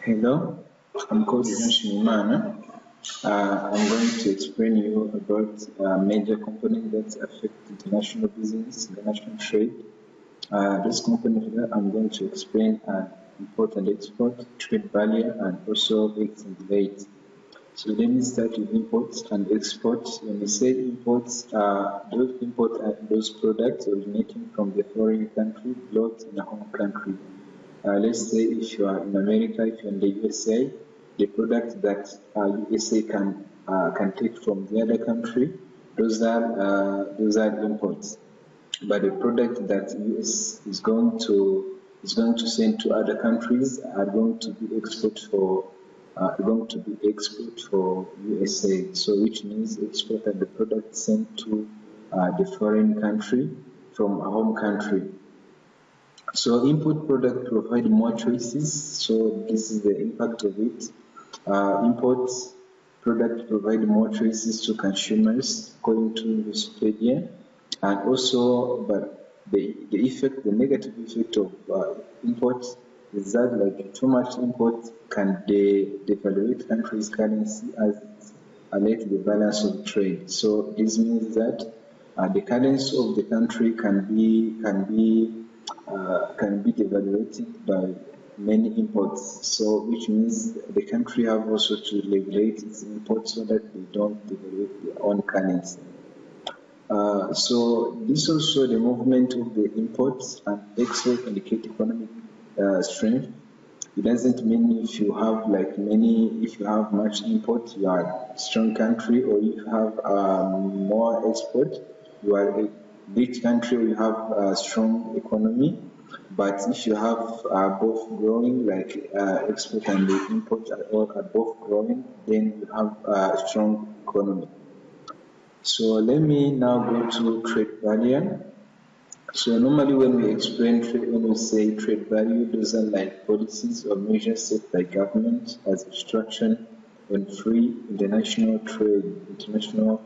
Hello, I'm called JN2017. I'm going to explain you about major components that affect international business, international trade. This component here I'm going to explain import and export, trade barrier, and also exchange rate. So let me start with imports and exports. When we say imports, those imports are those products originating from the foreign country brought in a home country. Let's say if you are in America, if you're in the USA, the product that USA can take from the other country, those are imports. But the product that US is going to send to other countries are going to be export for USA. So which means export of the product sent to the foreign country from a home country. So import product provide more choices. So this is the impact of it. Import product provide more choices to consumers according to Wikipedia, and also, but the negative effect of import is that like too much import can devaluate countries' currency as affect the balance of trade. So this means that the currency of the country can be devaluated by many imports. So which means the country have also to regulate its imports so that they don't devaluate their own currency. So this also the movement of the imports and exports indicate economic strength. It doesn't mean if you have much import, you are a strong country, or if you have more export, you are a rich country, or you have a strong economy. But if you have both growing, like export and the import are both growing, then you have a strong economy. So let me now go to trade barrier. So normally when we explain trade, when we say trade value, those are like policies or measures set by government as instruction on free international trade, international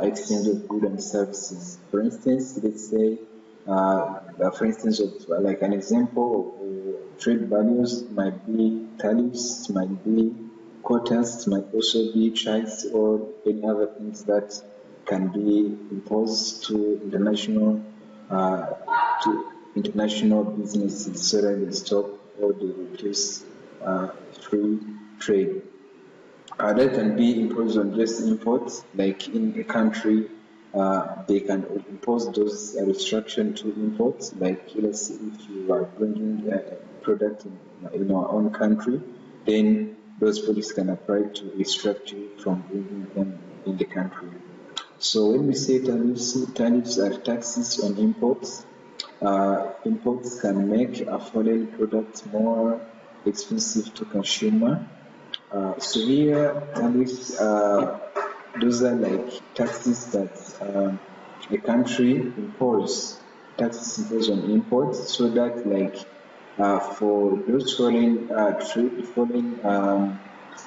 exchange of goods and services. For instance, let's say, like an example of trade values might be tariffs, might be quotas, might also be tax or any other things that can be imposed to international businesses so that they stop or they reduce free trade. That can be imposed on just imports, like in a country, they can impose those restrictions to imports, like let's say if you are bringing a product in our own country, then those policies can apply to restrict you from bringing them in the country. So when we say tariffs are taxes on imports. Imports can make a foreign product more expensive to consumer. So here, tariffs, those are like taxes that a country imposes, taxes imposed on imports, so that like for those foreign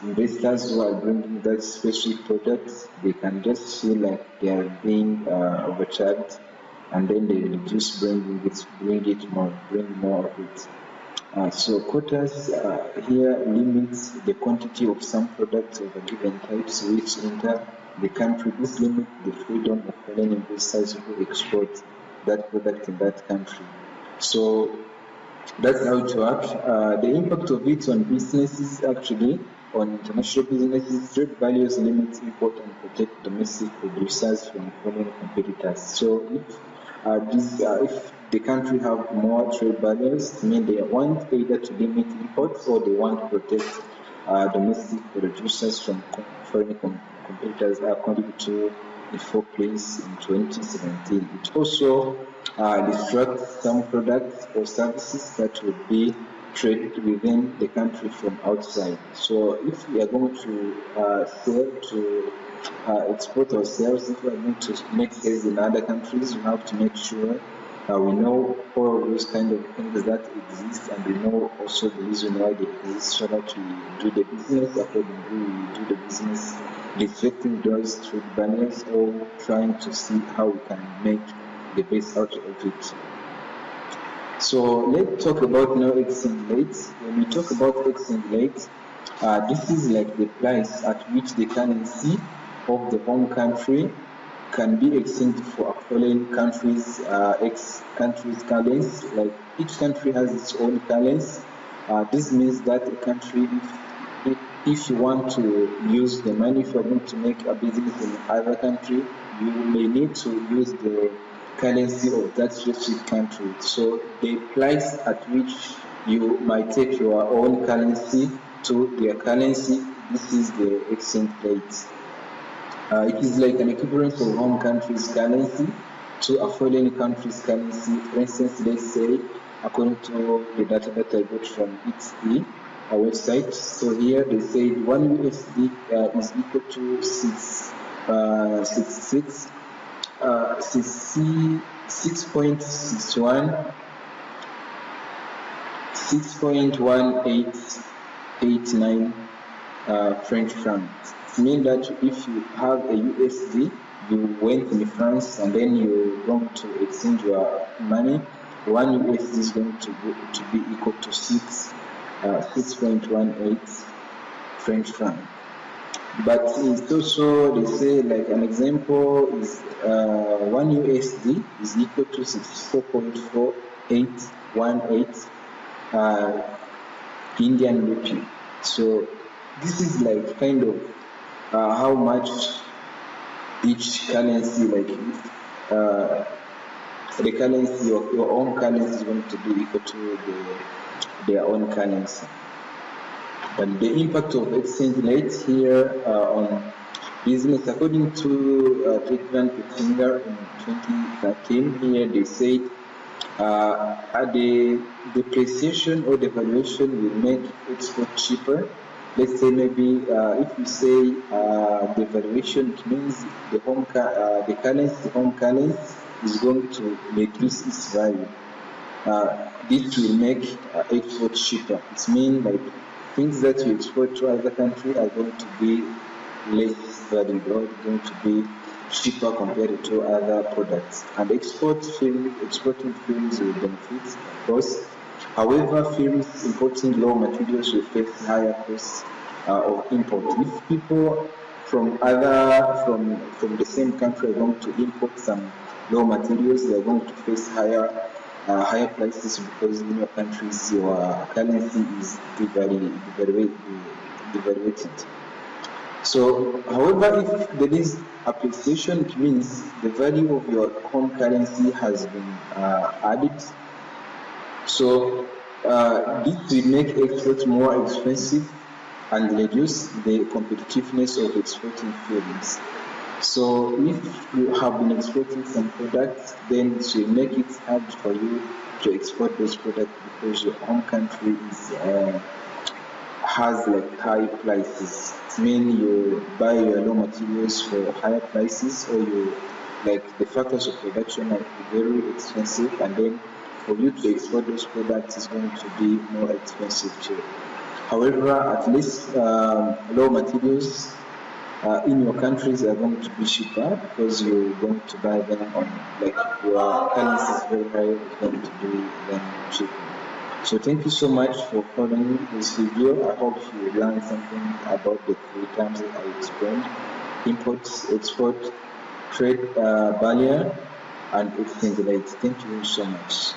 investors who are bringing that specific product, they can just feel like they are being overcharged, and then they reduce bring more of it. So quotas here limits the quantity of some products of a given types which enter the country. This limits the freedom of foreign investors who export that product in that country. So that's how it works. The impact of it on businesses, actually, on international businesses, trade values limit import and protect domestic producers from foreign competitors. So if the country have more trade barriers, it means they want either to limit imports or they want to protect domestic producers from foreign competitors, according to the fourth place in 2017. It also restricts some products or services that would be traded within the country from outside. So if we are going to sell to export our sales, if we are going to make sales in other countries, we have to make sure we know all those kind of things that exist, and we know also the reason why they exist, so that we do the business accordingly. We do the business rejecting those trade barriers or trying to see how we can make the best out of it. So let's talk about now exchange rates. When we talk about exchange rates, this is like the price at which the currency of the home country can be exchanged for a foreign country's country's currency. Like each country has its own currency. This means that a country, if you want to use the money, if you are going to make a business in other country, you may need to use the currency of that specific country. So the price at which you might take your own currency to their currency, this is the exchange rate. It is like an equivalence of home country's currency to a foreign country's currency. For instance, let's say, according to the data that I got from ITSE, a website. So here they say 1 USD is equal to 6.1889 French francs. It means that if you have a USD, you went in France and then you're going to exchange your money, 1 USD is going to be equal to 6.18 French franc. But it's also, they say, like an example is 1 USD is equal to 64.4818 Indian rupee. So this is like kind of how much each currency, like the currency of your own currency is going to be equal to their own currency. And the impact of exchange rates here on business, according to Friedman Pettinger in 2013, here they said the depreciation or devaluation will make export cheaper. Let's say maybe if we say devaluation, it means the home currency is going to reduce its value. This will make export cheaper. It means like things that you export to other countries are going to be less valuable, going to be cheaper compared to other products. And exporting films will benefit, of course. However, films importing raw materials will face higher costs of import. If people from the same country are going to import some raw materials, they are going to face higher prices because in your countries your currency is devaluated. So, however, if there is appreciation, it means the value of your home currency has been added. So, this will make exports more expensive and reduce the competitiveness of exporting films. So, if you have been exporting some products, then it will make it hard for you to export those products because your home country has like high prices. It means you buy your raw materials for higher prices, or you like the factors of production are very expensive, and then for you to export those products is going to be more expensive too. However, at least raw materials in your countries are going to be cheaper because you're going to buy them on like your currency is very high, it's going to be them cheaper. So thank you so much for following this video. I hope you learned something about the 3 terms that I explained: import, export, trade barrier, and exchange rates. Thank you so much.